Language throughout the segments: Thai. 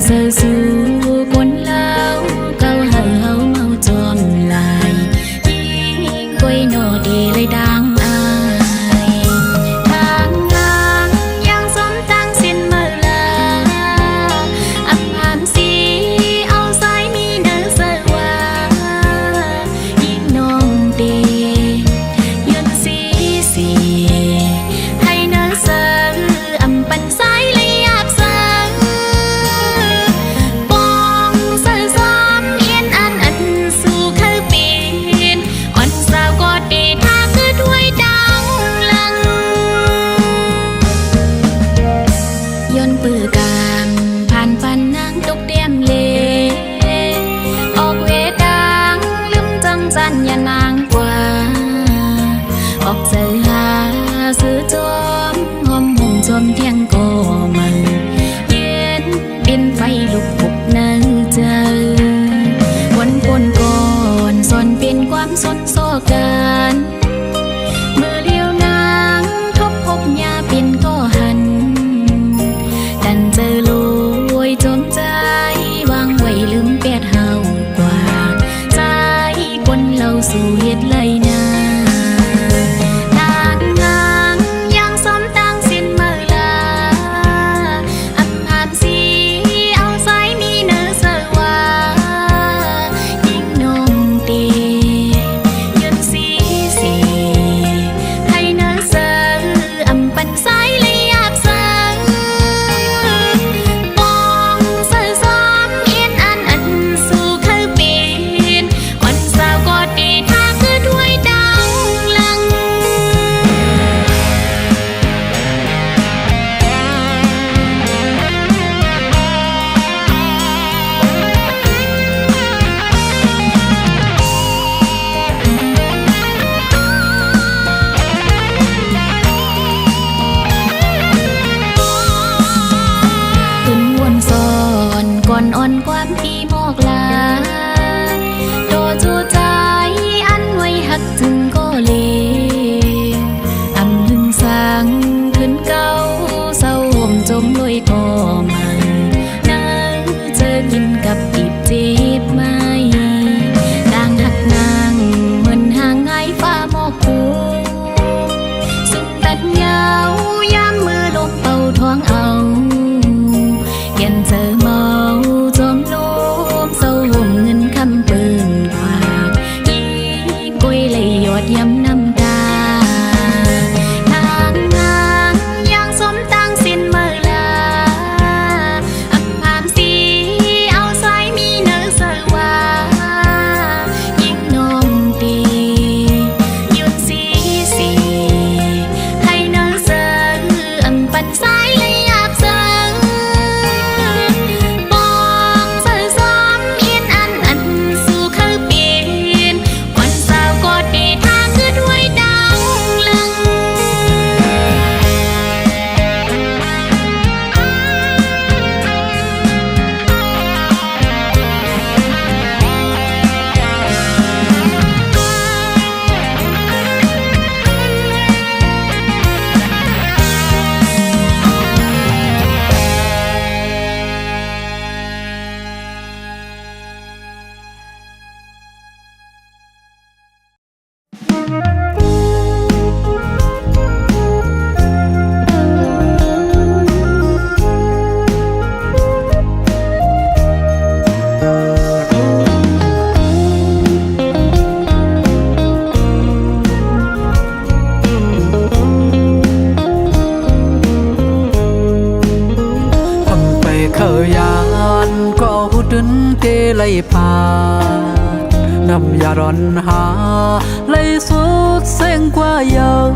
giờ dù cuốn lao câu hờ hấu mau tròn lại quay nọ đi lấy đang ai tháng ngang yang xóm tăng xin mơ là ấp hàn xí áo dài mi nở sơ hoa nhìn nong đi yun xí xí hay nở sơ âm bắn sái lấy áp sơ nhà nàng qua ọc giờ hà giữa chóm hôm hùng chóm thiên cô mừng yên biên phay lục phục nơi chờ quân quân còn son biên quám son soกันมือเลี้ยวนางทบพบยาเป็นก็หันดันเจอลอยจมใจวางไว้ลืมแปดเฮากว่าใจคนเราสู่เหตุเลยนะทางงางยังซ้อมตั้งสิ้นเมื่อลาอับหามสีเอาสายมีเนื้อเสือว่ายิ่งนมตียืนสีสีให้เนื้อเสืออำปันสายเลยอาบเสือปองเสือซ้อมเอียนอันสู่เข้าปีนอ่อนสาวก็ดีถ้าคือด้วยดังลังขึ้นวนซอนก่อนอ่อนความที่มอกลาโดจูใจอันไว้หักถึงก็เลวอำหึงสังขึ้นเก้าเศร้าห่มจมลอยก็มันนั่งเจอกินกับปีบเจ็บไหมต่างหักนางเหมือนห่างไงฟ้าหมอกคูสุดตัดยาวยามมือลงเป่าท้องเอายันเจอเมาจอมโลมเศร้าห่มเงินคำปืนกว่าอีกุ้ยเลยหยดย้ำน้ำตาทางงานยังสมตั้งสิ้นเมื่อลาอับหามสีเอาสายมีเนื้อเสือว่ายิ่งนมตียืนสีสีให้เนื้อเสืออำปันสายเลยอาบเสือปองเสือซ้อมเอียนอันสู่เข้าปีนอ่อนสาวก็ดีถ้าคือด้วยดังลัง ไล่พานำยาร้อนหาไล่สุดเส้งกว่าเยอะ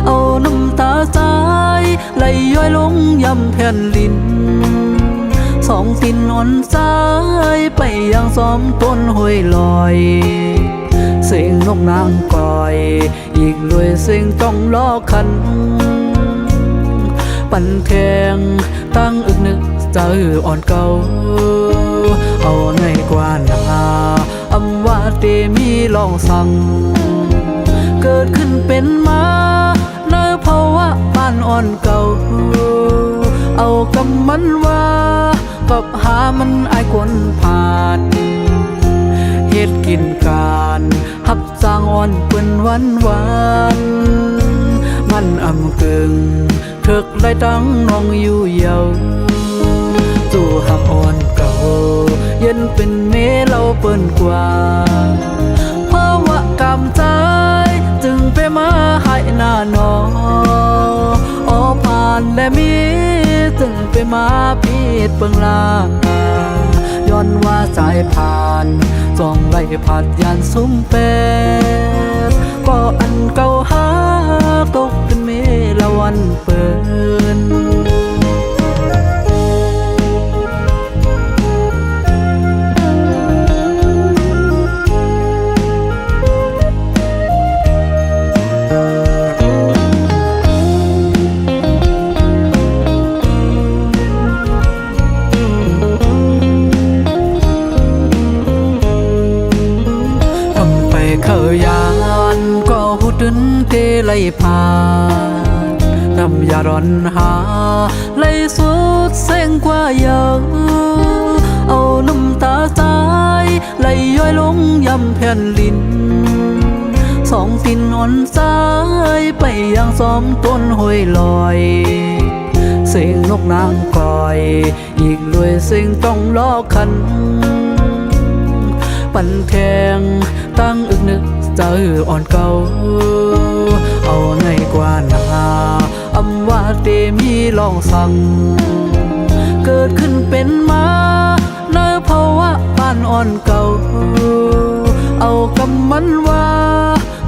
เอาน้ำตาใจไล่ย้อยลงยำแผ่นลิ้นสองตินอ่อนใจไปยังซ้อมต้นห้วยลอยเสียงนกนางก่อยอีกด้วยเสียงต้องล้อคันปั่นแทงตั้งอึกนึกใจอ่อนเก่าเอาในกว่านาอำว่าเตมีลองสั่งเกิดขึ้นเป็นมาในภาวะบ้านอ่อนเก่าเอากำมันว่า ก็ กับหามันอายคนผ่านเฮ็ดกินการหับสร้างอ่อนเปิ้นวันมันอำกึ่งเถิกไล่ตั้งน้องอยู่เยาจู่หักอ่อนเก่าเย็นเป็นเมเราเปิ้นกว่าเพราะว่ากำใจจึงไปมาให้หน้าน้องอ้อผ่านและมีจึงไปมาพีดเปิงลาย้อนว่าสายผ่านส่องไล่ผัดยานซุ้มเป็ดก็อันเก่าหาตกเป็นเมละวันเปินเขายานก็หุดนเทไล่ผ่านนำยาร้อนหาไล่สุดเส้งกว่าเยอะเอาน้ำตาใจไล่ย้อยลงยำแผ่นลินสองตินอ่อนสายไปยังซ้อมต้นห้วยลอยเสียงนกนางกอยอีกด้วยเสียงต้องล้อคันปั่นแทงตั้งอึกนึกเจออ่อนเก่าเอาในกว่านาอำว่าเตมีลองสั่งเกิดขึ้นเป็นมาในภาวะบ้านอ่อนเก่าเอากำมันว่า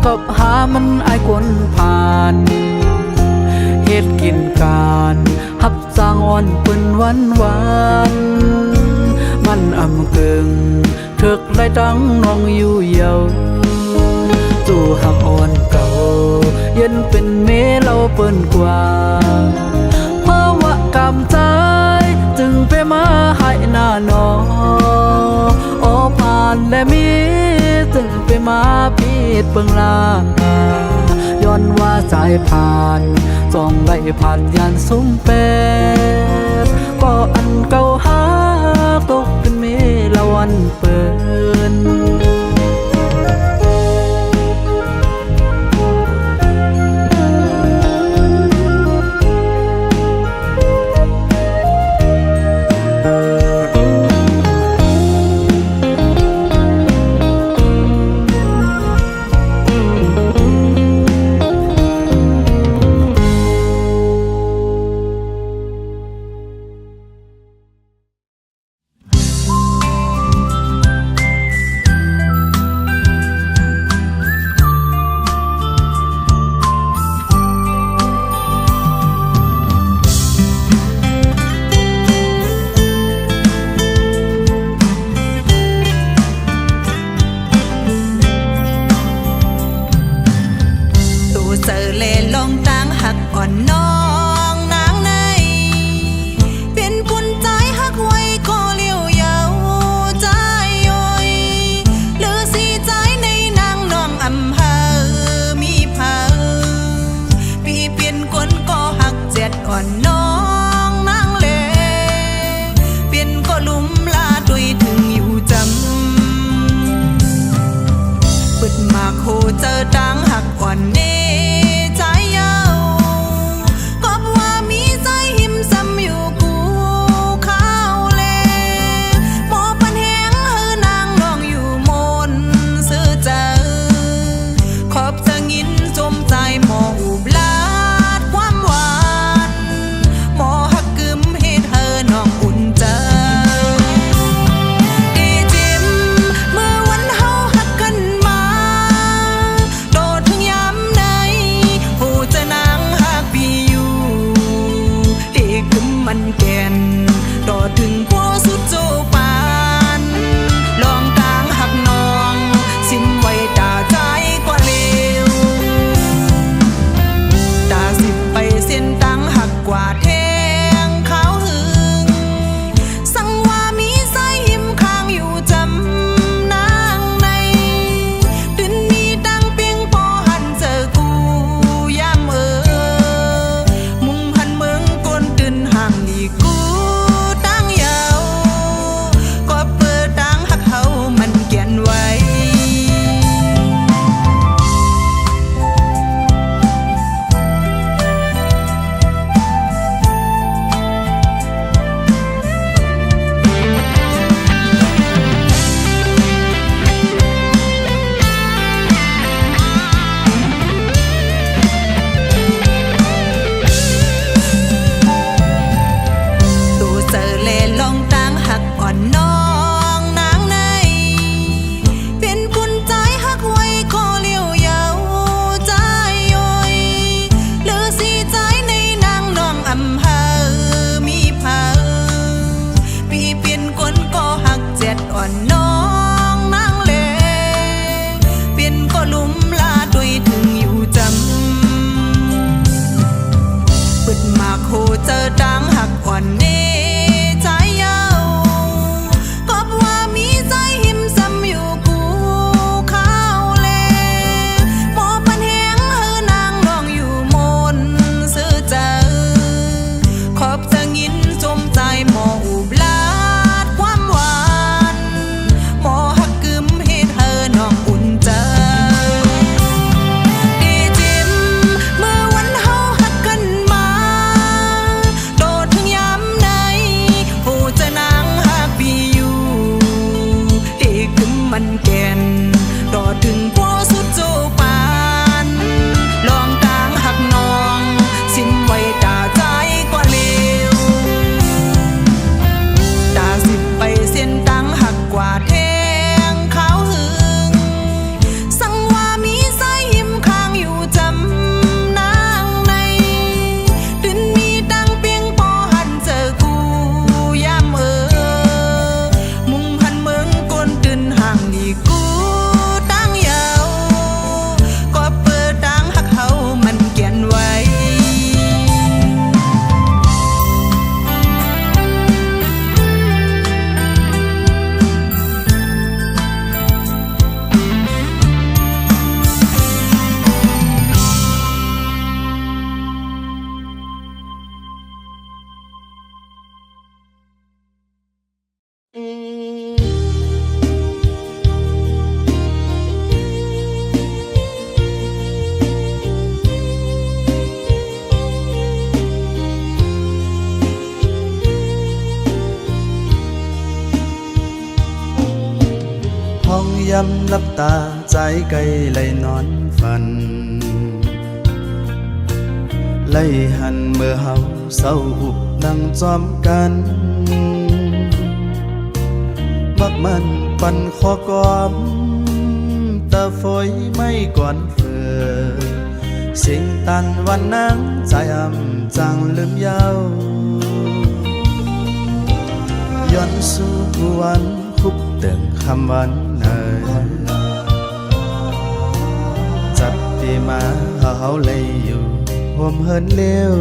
กับหามันอายคนผ่านเฮ็ดกินการหับสร้างอ่อนเปิ้นวันมันอำกึ่งเถิกไล่ตั้งน้องอยู่เยาจู่หักอ่อนเก่าเย็นเป็นเมเราเปิ้นกว่าเพราะว่ากำใจจึงไปมาให้หน้าน้องอ้อผ่านและมีจึงไปมาพีดเปิงลาย้อนว่าสายผ่านส่องไล่ผ่านยานซุ้มเป็ดก็อันเก่าหาตกเป็นเมละวันเปินเจอดังหักอ่อนเนใจเยา ย้ำลับตาใจไกลไหลนอนฝันไล่หันเมื่อเฮาเศร้าอุบนั่งจอมกันมักมันปันขอกอมตาฝอยไม่ก่อนเฟือสิ่งตันวันนังใจจังลืมยาวย้อนสู่วันคุบเติงคำวันเนยจัดตีมาเฮาเลยอยู่ห่มเหินเลี้ยว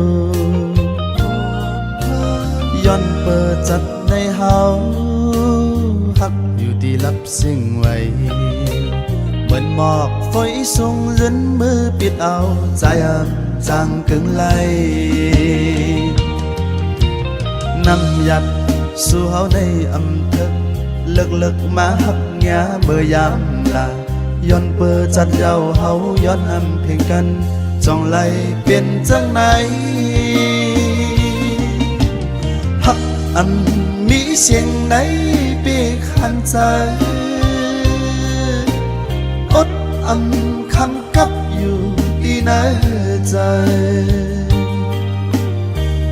ย้อนเปิดจัดในเฮาหักอยู่ดีรับสิ่งไว้เหมือนหมอกฝอยส่งรินมือปิดเอาใจจังกึ่งไหลนำยัดสู่เฮาในอำเภอเลิกมาหักเงียเมื่อยามลาย้อนเปิดจัดเย้าเฮาย้อนนำเพียงกันจ้องไหลเปลี่ยนจังไหนหักอันมีเสียงไหนปีขันใจอดอันคำกับอยู่ที่ในใจ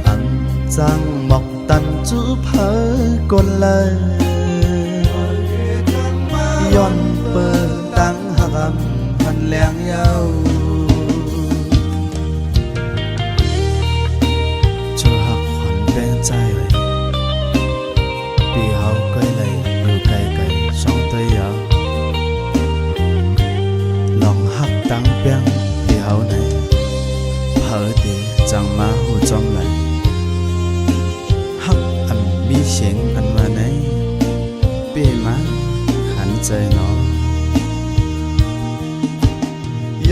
อันจังหมอกตันจูเพอกลเลยย้อนเปิดตั้งหักพันแรงยาวช่วยหักขวัญแปลงใจปีเฮาใกล้เลยอยู่ไกลสองตัวยาวลองหักตั้งเปียงปีเฮาไหนเผอตีจังมาหูจอมไหลหักอันมีเสียงอันมาไหนปีมาขันใจน้อง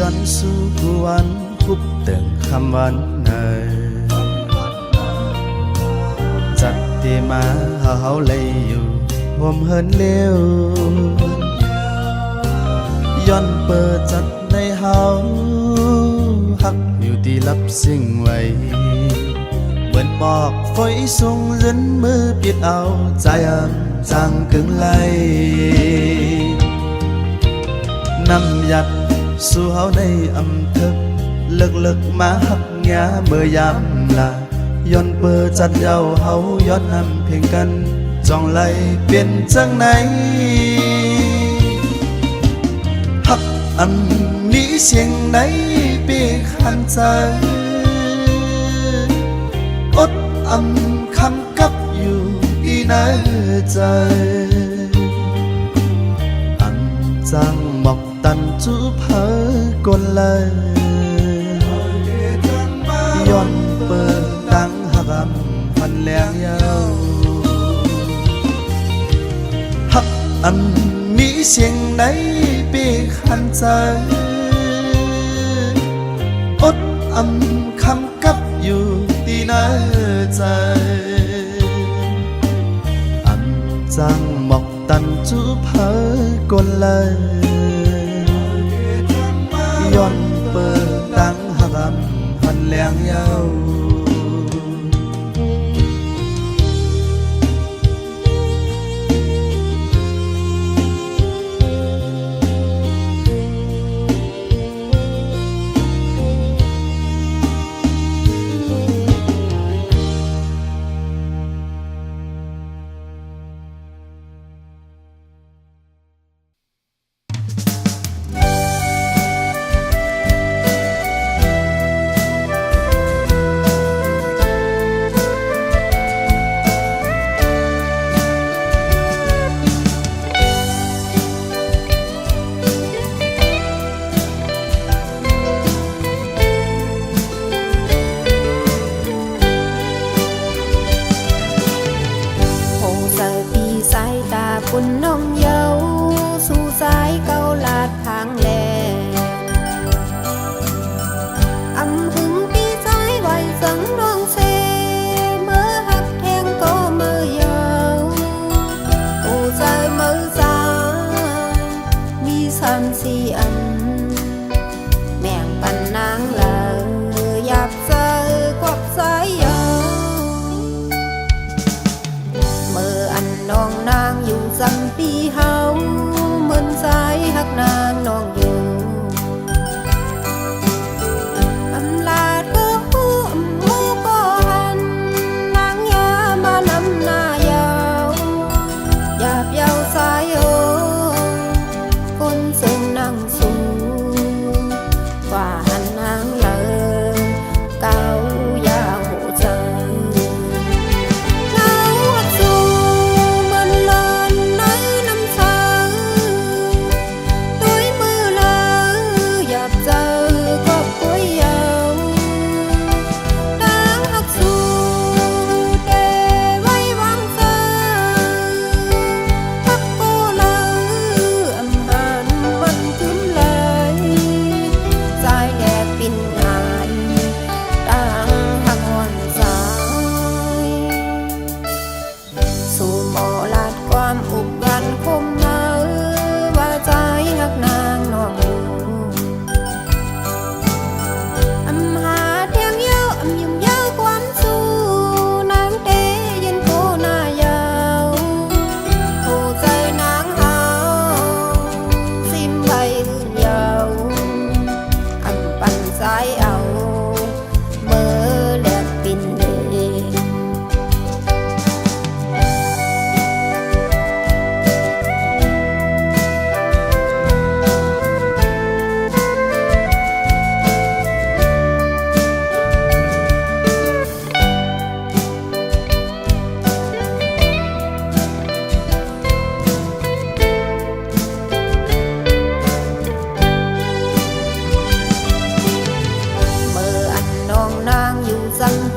ย้อนสู่วันคุบเติงคำวันเนยจัดที่มาเฮาเลยอยู่ห่มเหินเลี้ยวย้อนเปิดจัดในเฮาหักอยู่ที่รับสิ่งไว้เหมือนหมอกฝอยส่งรินมือปิดเอาใจจังกึ่งไหลนำยัดสู่เฮาในอำเภอเลิกมาหักเงียเมื่อยามลาย้อนเปิดจัดเย้าเฮาย้อนนำเพียงกันจ้องไหลเปลี่ยนจังไหนหักอันมีเสียงไหนปีขันใจอดอันคำกับอยู่ที่ในใจอันจังหมอกตันจูเพอกลเลยย้อนเปิดตั้งหักพันแรงยาวหักอันมีเสียงไหนปีขันใจอดอันคำกับอยู่ที่ในใจอันจังหมอกตันจูเพอกลเลยย้อนเปิดตั้งหักพันแรงยาว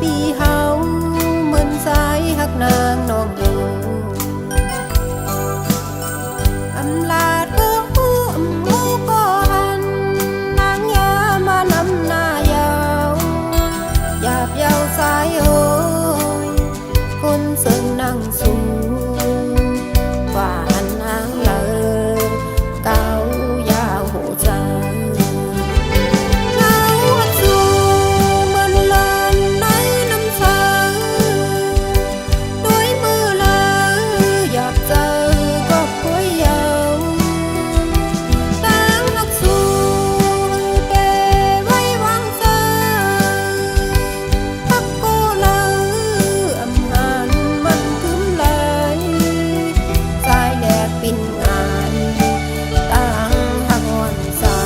ปีเฮาเหมือนสายหักนางน้องอยู่อำลาดก็หูอำมูก็หันนางยามานำหน้ายาวหยาบยาวสายโหยคนเสิงนั่งสูว่าหันนางเลยเก้ายาวโหใจเงาหักสูเหมือนลานในน้ำชาด้วยมือเลยอยากเจอก็คอยยาวตั้งหักสูแกไว้วางใจพักก็เลยอำหานมันขึ้นเลยสายแดดปิ่นงานตั้งหักอ่อนสา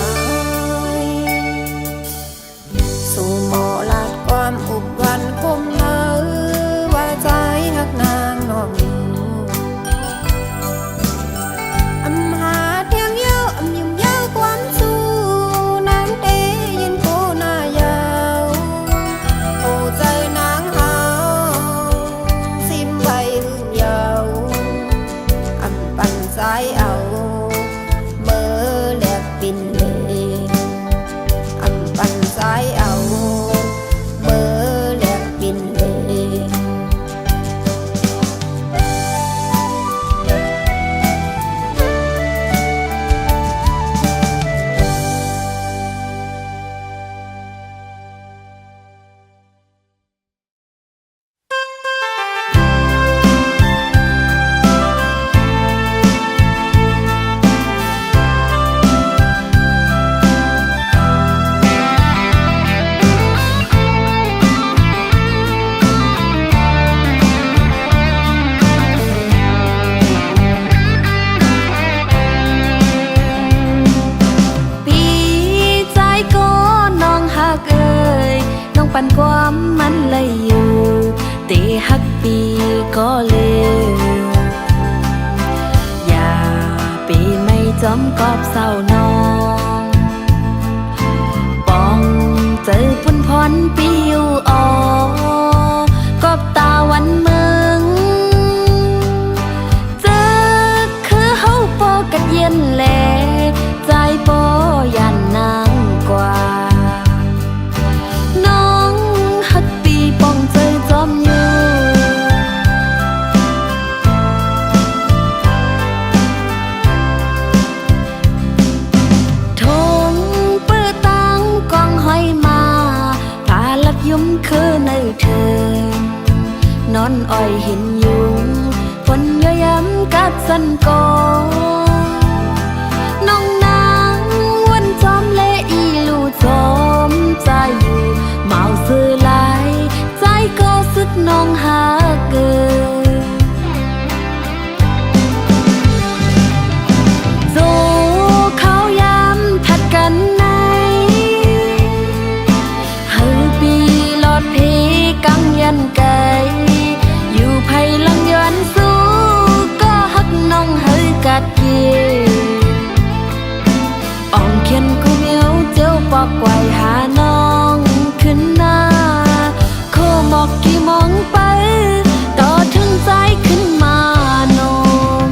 ยสู่หมอลาดความอุบวันคมเนอว่าใจหักนางน้องอยู่อำหาเทียงเยอะอำยิ้มยาวความสู้นางเตยินโคหน้ายาวโอ้ใจนางหาวซิมไว้ลืมยาวอำปั่นสายเอาเมื่อแลกปิ่นเลอำปั่นสายเอาเมื่อแลกปิ่นเล ปันความมันเลยอยู่ตีฮักปีก็เลยอย่าปีไม่จอมกอบเศร้าน้องปองเจอพุ่นพรปิวออกอบตาวันเมืองเจอคือเฮาปอกัดเย็นแลใจปอยันนางกว่าคือในเธอนอนอ้อยเห็นยุงคนย่อยย้ำกัดสันกอน้องนางวันจอมเละอีลูจอมใจอยู่เมาซื้อลายใจก็สุดน้องหาเกินโซเขาย้ำผัดกันในกังยันไกอยู่ไผ่ลังย้อนสู้ก็ฮักน้องเฮยกัดเกียอ่องเขียนกูเมียวเจ้าปอกไว้หาน้องขึ้นหน้าโคหมอกกี่มองไปต่อถึงใจขึ้นมานม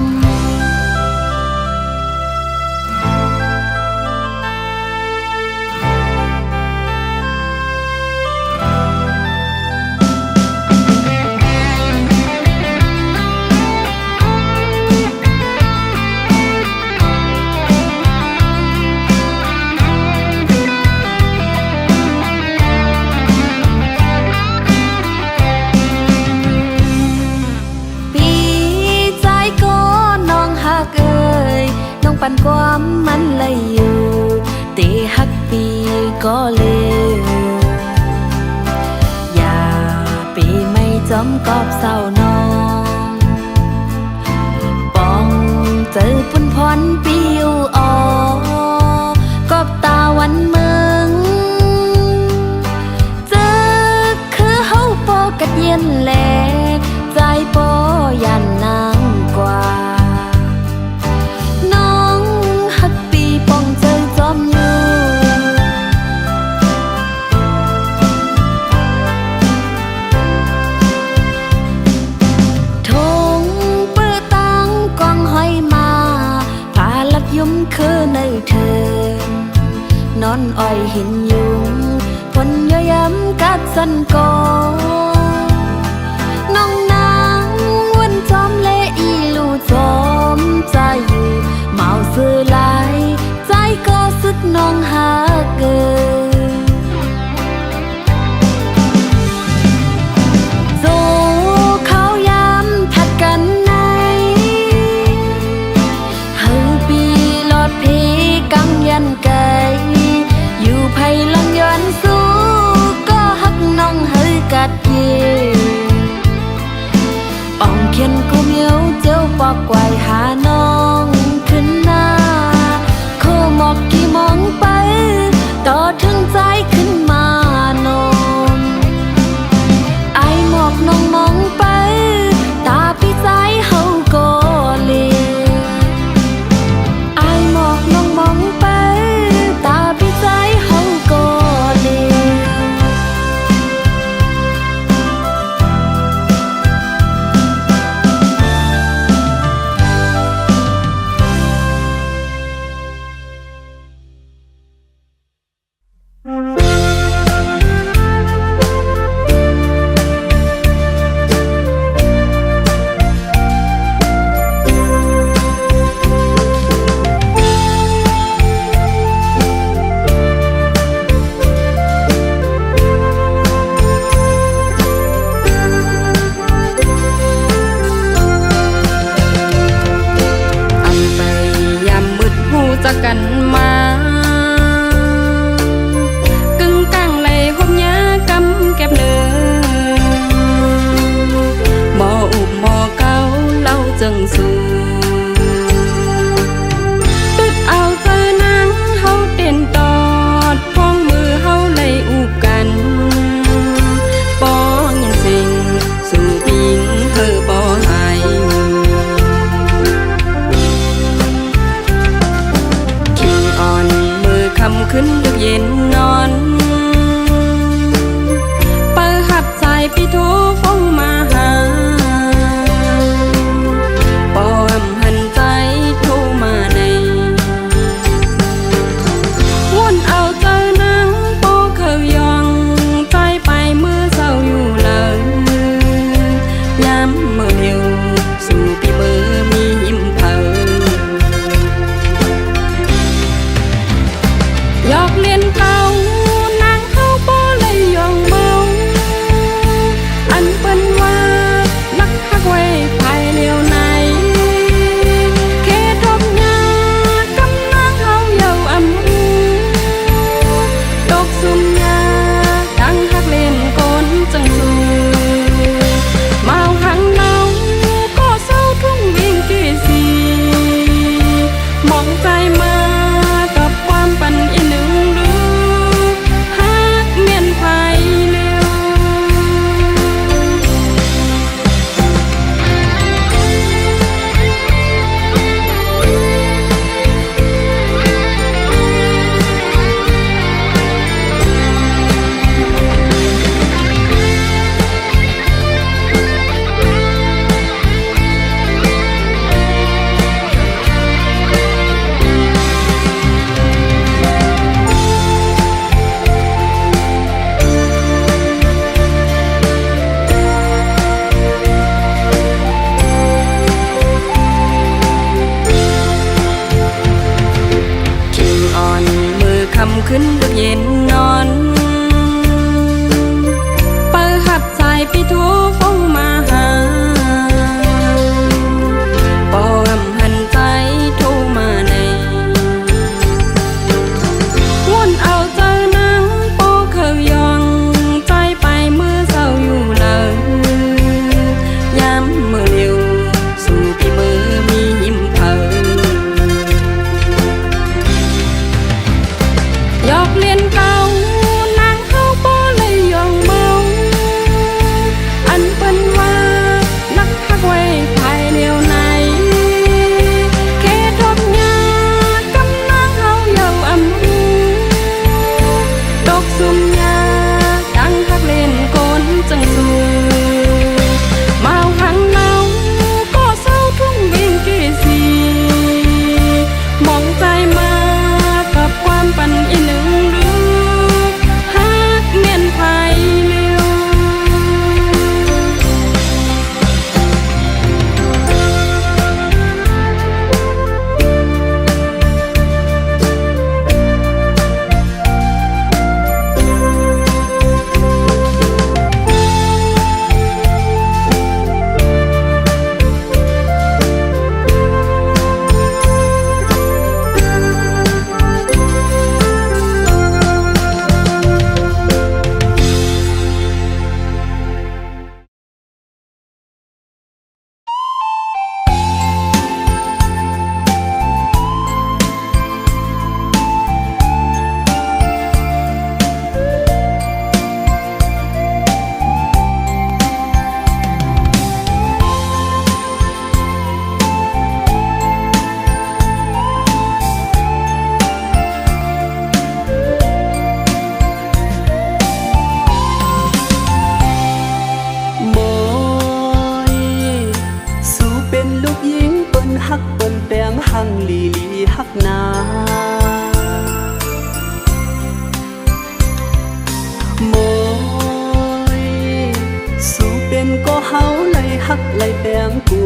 ปันความมันเลยอยู่ตีฮักปีก็เลยอย่าปีไม่จอมกอบเศร้าน้องปองเจอพุ่นพรปิวออกอบตาวันเมืองเจอคือเฮาปอกัดเย็นแลใจปอยันนางกว่าอยู่ เ อ้อยหินยุงคนย่อยย้ำกัดสันกอน้องนางวันจอมเละอีลูจอมใจอยู่เมาซื้อหลายใจก็สึกน้องหาเกินโซเขาย้ำผัดกันในเฮาปีหลอดเพกังยันไกอยู่ไผลังย้อนสู้ก็ฮักน้องเฮากัดเย่ป่องเขียนกูเมียวเจ้าปอกไว้หาน้องขึ้นหน้าโคหมอกกี่มองไป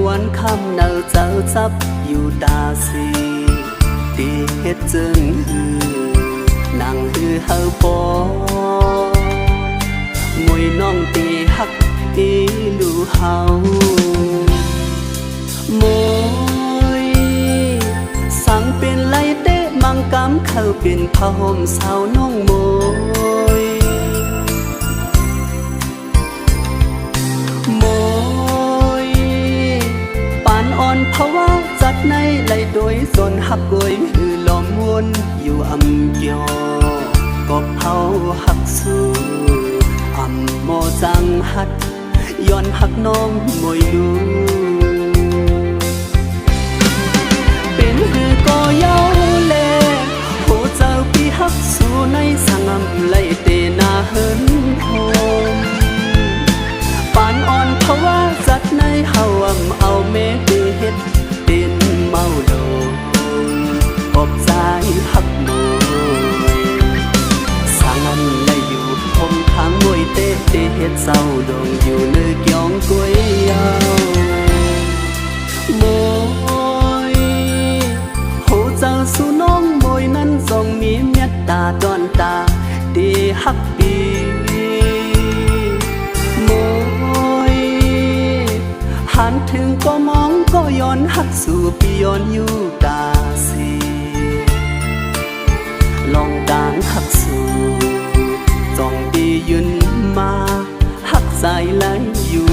วันคำเนาเจ้าจับอยู่ตาสีตีเฮ็ดจึงหือนางหือเฮาปอมวยน้องตีฮักอีลูเฮามวยสั่งเป็นไรเตะมังกำเข้าเป็นผ้าห่มสาวน้องมวยปานอ่อนเพราะว่าจัดในไหลโดยส่วนหักโกยมือล้อมวนอยู่อำเกียวก็เฮาหักสู้อำโมจังหัดย้อนหักน้องมวยลูเป็นหือก็เย้าเลโหเจ้าพี่หักสู้ในสังอำไหลเตนาเฮินโฮมปานอ่อนเพราะว่าจัดในเฮาอำเอาเมเดเฮ็ดเป็นเมาโดกบใจหักมวยสังอำไหลอยู่พมทางมวยเตเฮ็ดเศร้าดงอยู่เนื้อเกียงกวยยาวมวยโหเจ้าสู่น้องมวยนั้นทรงมีเมตตาดอนตาดีฮักปีมวยหันถึงก็มองก็ย้อนหักสู่ปีย้อนอยู่ตาสีลองด่างหักสู่จ้องดียืนมาหักใจไหลอยู่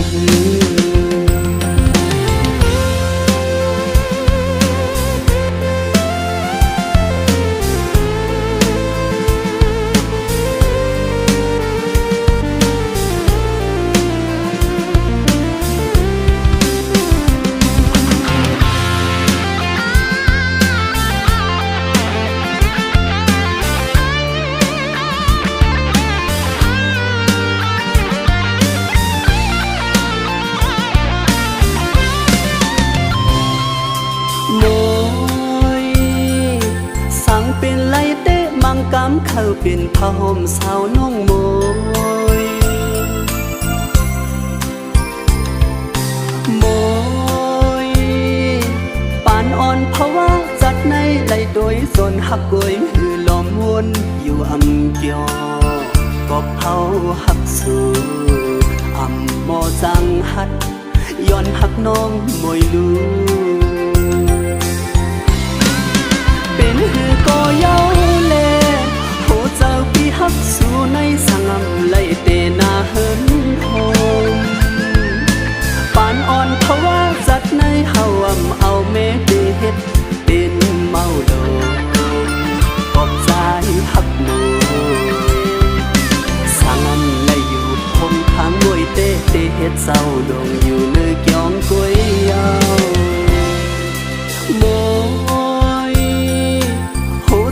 เป็นไรเตะมังกำเข้าเป็นผ้าห่มสาวน้องมวยมวยปานอ่อนเพราะว่าจัดในไหลโดยส่วนหักโกยหือล้อมวนอยู่อำเกียวก็เฮาหักสู้อำโมจังหัดย้อนหักน้องมวยลูเป็นหือก็เย้าเลโหเจ้าพี่ฮักสู่ในสังอำไหลเตนาเฮินโฮมปานอ่อนเพราะว่าจัดในเฮาอำเอาเมเดเฮ็ดเป็นเมาโดกอบใจฮักมวยสังอำไหลอยู่พมทางมวยเตเฮ็ดเศร้าดงอยู่เนื้อเกียงกวยยาว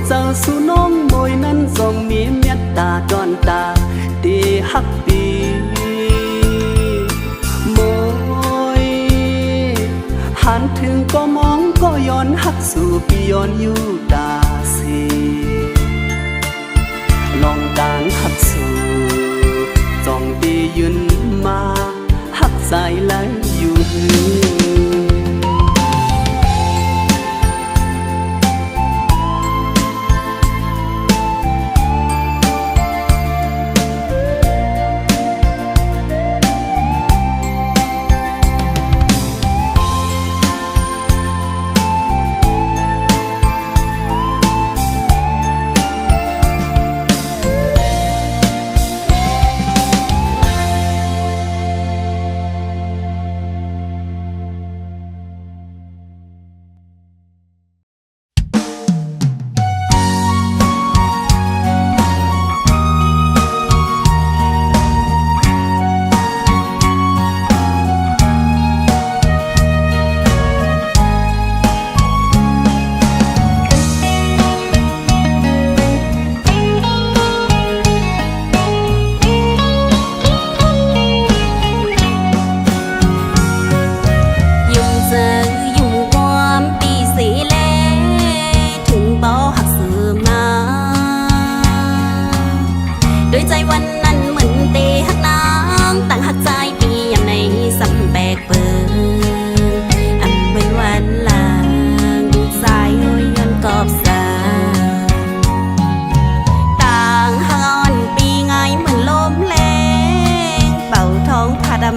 เจ้าสู่น้องมวยนั้นทรงมีเมตตาดอนตาดีฮักปีมวยหันถึงก็มองก็ย้อนหักสู่ปีย้อนอยู่ตาสีลองด่างหักสู่จ้องดียืนมาหักใจไหลอยู่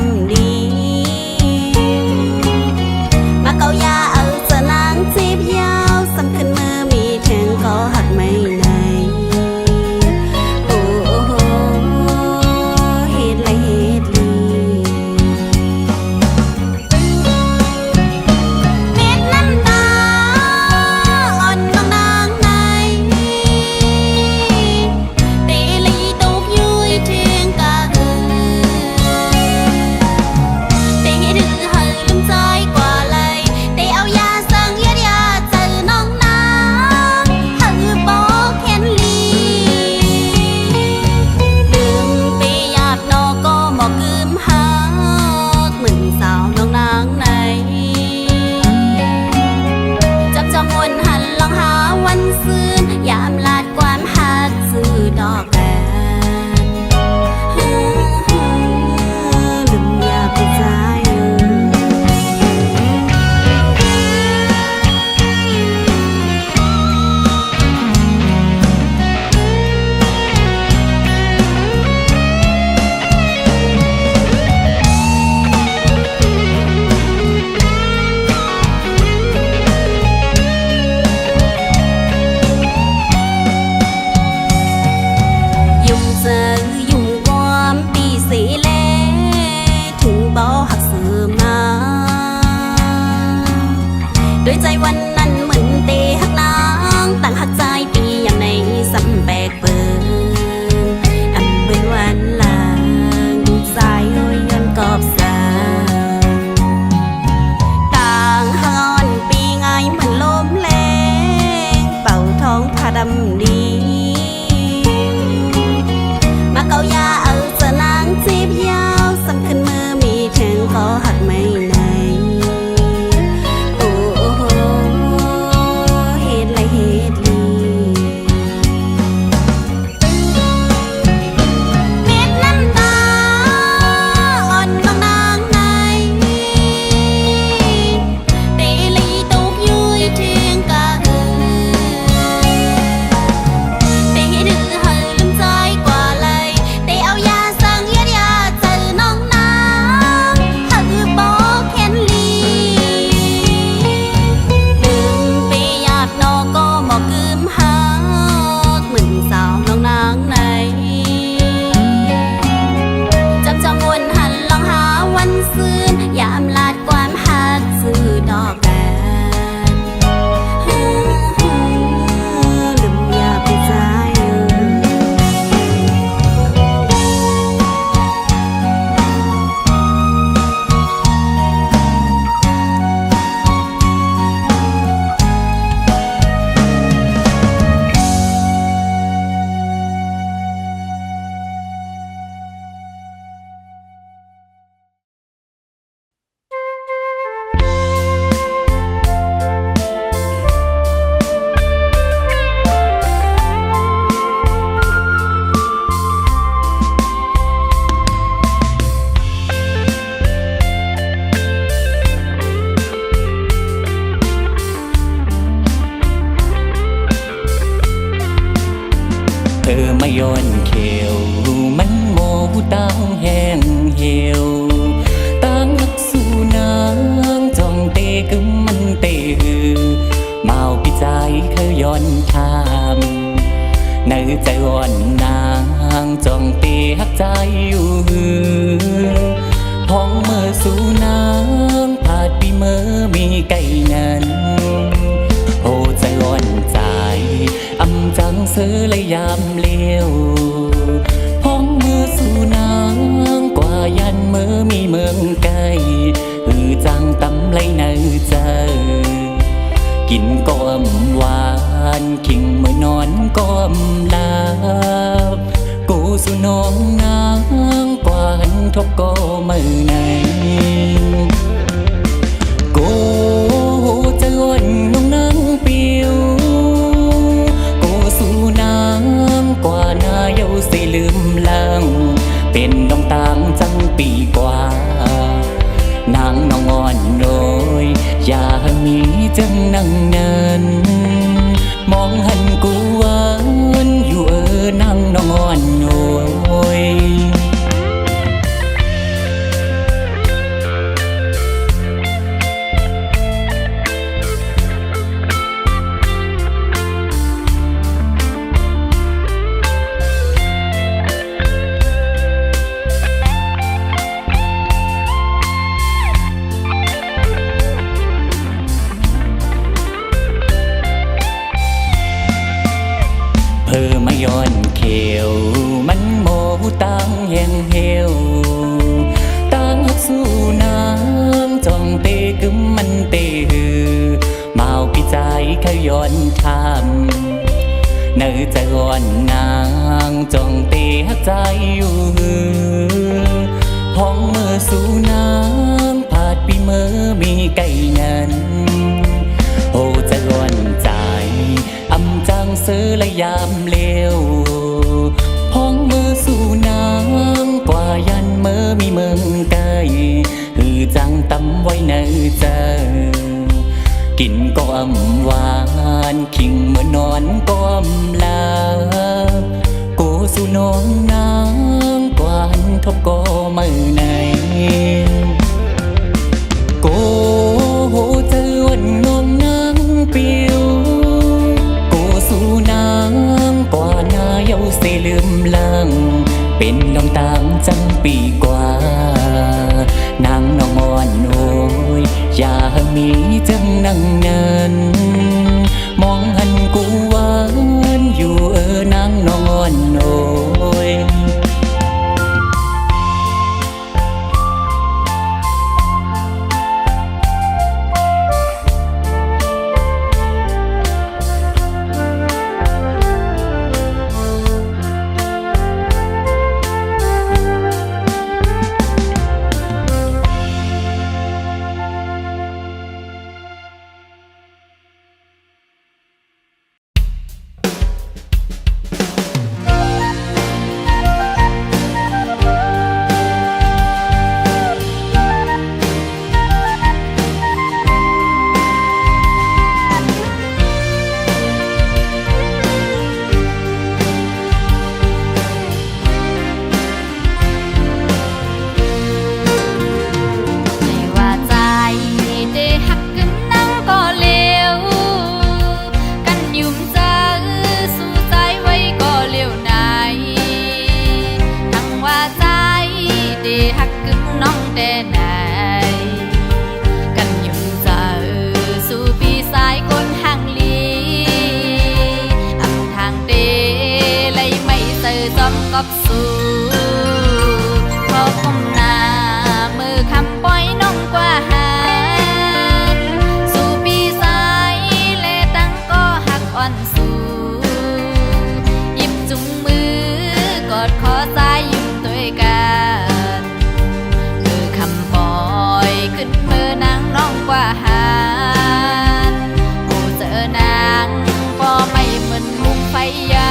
ำดีมาเกายาเอาสนางจีบยาวสำคัญเมื่อมีแทงก็หักไม่ไหนโอ้โหเฮ็ดไรเฮ็ดลีเม็ดน้ำตาอ่อนน้องนางในเตลีตกยุยเทียงกะเตดื้อให้ลืมใจกว่าเลยเตเอายาสั่งยัดยาเจอน้องนางให้บอกเห็นลีลืมไปหยาบนอก็หมอกลืมหักเหมือนสาวน้องนางในจับจองวนหันลองหาวันซื่นยามลาดความหักซื้อดอกแกลืมอยากไปใจยุ่งเจอยุ่งความปีสีเล่ถึงบ่หักเสื่อมนาด้วยใจวันนั้นเหมือนเตหักนางต่างหักใจปีอย่างในสำแบกเปิงอำเป็นวันลางสายโอยยนกอบสาต่างหอนปีไงเหมือนลมแรงเป่าท้องผ้าดำดีมาเกายาเอาสนางจีบยาวสำคัญเมื่อมีแทงก็หักไม่ไหนโอ้โหเฮ็ดไรเฮ็ดลีเม็ดน้ำตาอ่อนน้องนางในเตลีตกยุยเทียงกะเตดื้อให้ลืมใจกว่าเลยเตเอายาสั่งยัดยาเจอน้องนางให้บอกเห็นลีลืมไปหยาบนอก็หมอกลืมหักเหมือนสาวน้องนางในจับจองวนหันลองหาวันซื่นยามลาดความหักซื้อดอกแกลืมอยากไปใจ เธอไม่ย้อนเขียวมันโมหูตั้งแห้งเหี่ยวตั้งนักสู้นางจ้องเตะกึมมันเตะเมาปีใจเคยย้อนทามในใจวอนนางจ้องเตะหักใจอยู่พ้องเมื่อสู้นางผาดปีเมื่อมีไก่นั้นโอ้ใจวอนใจอำจังเสือเลยยามเลี้ยวพ้องมือสู่นางกว่ายันเมื่อมีเมืองไกลจังตำไรเนอเจอกินก้อมหวานขิงเมื่อนอนก้อมลาบกูสู่น้องนางกว่าหันทบก็มือไหนกูจะอ่อนน้องนางเปียวกว่าหน้าเยาสิลืมลางเป็นน้องต่างจังปีกว่านางน้องอ่อนโดยอย่ามีจังนั่งเนินมองหันกูหวานอยู่นางน้องอ่อนโดย เนื้อใจอ่อนนางจองเตะใจอยู่ห้องมือสู่นางผาดปีเมื่อมีไก่นั้นโอ้ใจอ่อนใจอำจังซื้อและยามเลี้ยวห้องมือสู่นางกว่ายันเมื่อมีเมืองไก่หือจังตำไว้ในใจกินก็อำหวานขิงเมื่อนอนก็อำลาโกสู่น้องนางกวานทบก็มือในโกโหเจอวันน้องนางเปียวโกสู่นางกว่านาเยาเสลืมลังเป็นน้องตามจังปีกว่านางน้องอ่อนโอยอย่ามีจังนั่งนั้นมองหันกูหวานอยู่นางน้องอ่อนโอยกับสู่พอคมหน้ามือคำปล่อยน้องกว่าหาสู่ปีสายเลตั้งก็หักอ่อนสู่หยิบจุงมือกอดคอสายยิ้มด้วยกันมือคำปล่อยขึ้นมือนางน้องกว่าหาโอ้เจอนางพอไม่เหมือนมุงไฟยา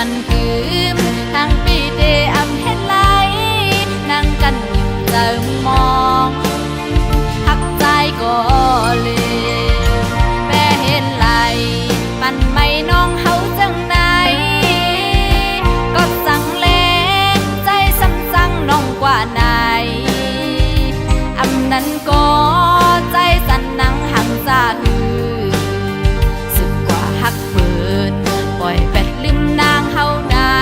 มันคือทางปีเดอำเห็นไหลนั่งกันอยู่เติมมองหักใจก็เลยแม่เห็นไหลมันไม่น้องเฮาจังไหนก็สั่งแลใจสั่งสั่งน้องกว่าไหนอำนั้นก็ใจสั่นนังหังซาหือสึกกว่าหักเปิดปล่อยเป็ดลืมนางเฮาได้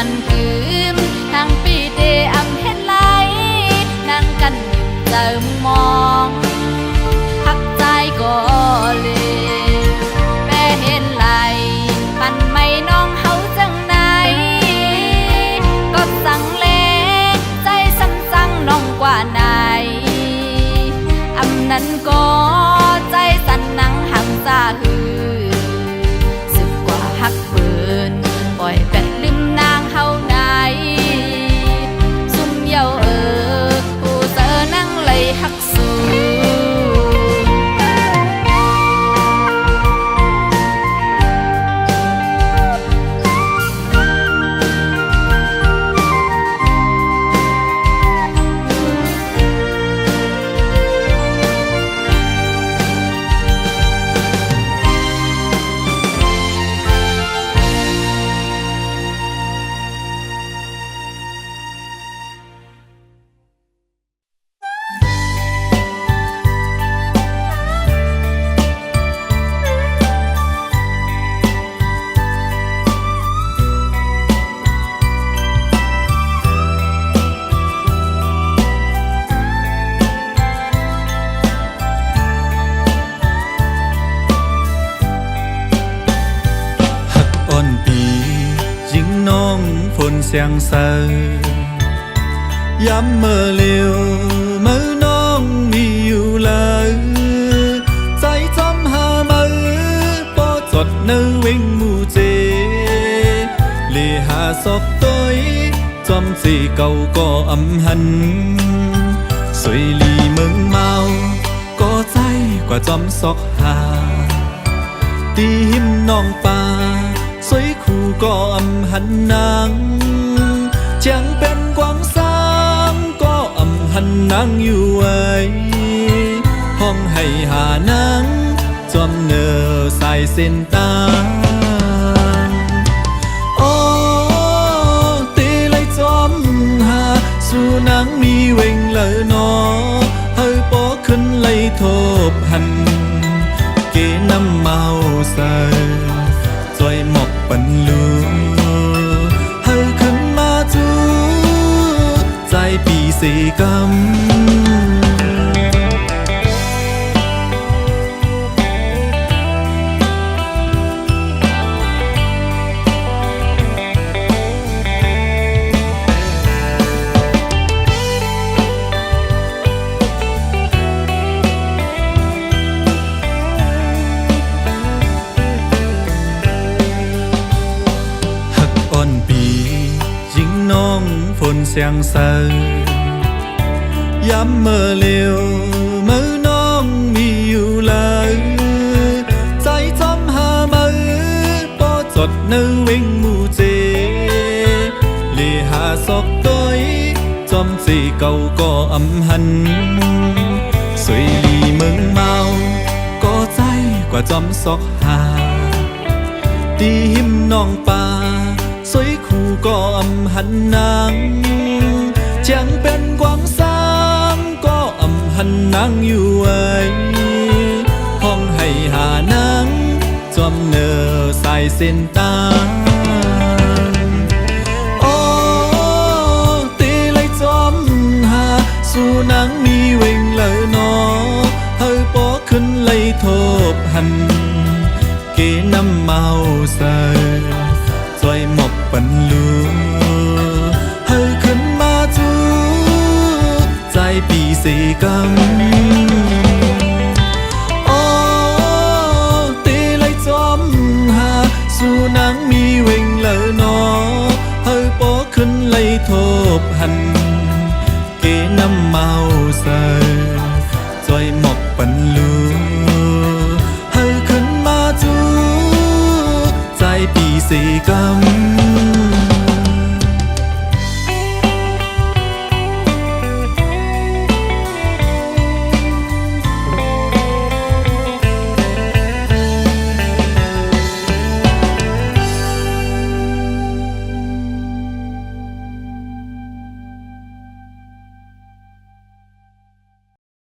มันคืมทางปีเดอำเฮ็ดไหลนั่งกันเจิมมองหักใจก็เลยแม่เห็นไหลปันไม่น้องเฮาจังไหนก็สั่งเลใจสั่งน้องกว่าไหนอำนั้นก็ใจสั่นนังหักซาหือสึกกว่าหักเบินปล่อยแปดลืมนางเฮาไหนซุ่มเยาผู้เจอนั่งเลยหักสูเสียงเสืย้ำเมื่อเลี้ยวเมื่อน้องมีอยู่เลยใจจำหามือปอจดเนื้อวิ่งมูเจเลีหาศพตัวจำสีเก่าก็อำหันสวยลีเมืองเมาก็ใจกว่าจำซอกหาตีหิมน้องป่าสวยคู่ก็อำหันนางจังเป็นกวางสามก็อำหันนางอยู่ไว้ห้องให้หานางจอมเนอสายเส้นตาโอ้ตีเลยจอมหาสู่นางมีเวงเลยนอเฮยปอขึ้นเลยทบหันเกน้ำเมาใส่จอยหมกปันลูเฮยขึ้นมาจูใจปีสีกำเสียงเสืย้ำเมื่อเลี้ยวเมื่อน้องมีอยู่เลยใจจำหามือปอจดเนื้อวิ่งมูเจเลีหาศพตัวจอมสีเก่าก็อำหันสวยลีเมืองเมาก็ใจกว่าจอมซอกหาตีหิมน้องป่าสวยคู่ก็อำหันนางจังเป็นกวางสามก็อำหันนางอยู่ไว้ห้องให้หานางจอมเนอสายเส้นตาโอ้ตีเลยจอมหาสู่นางมีเวงเลยนอเฮยปอขึ้นเลยทบหันเกน้ำเมาใส่จอยหมกปันลูเฮยขึ้นมาจูใจปีสีกา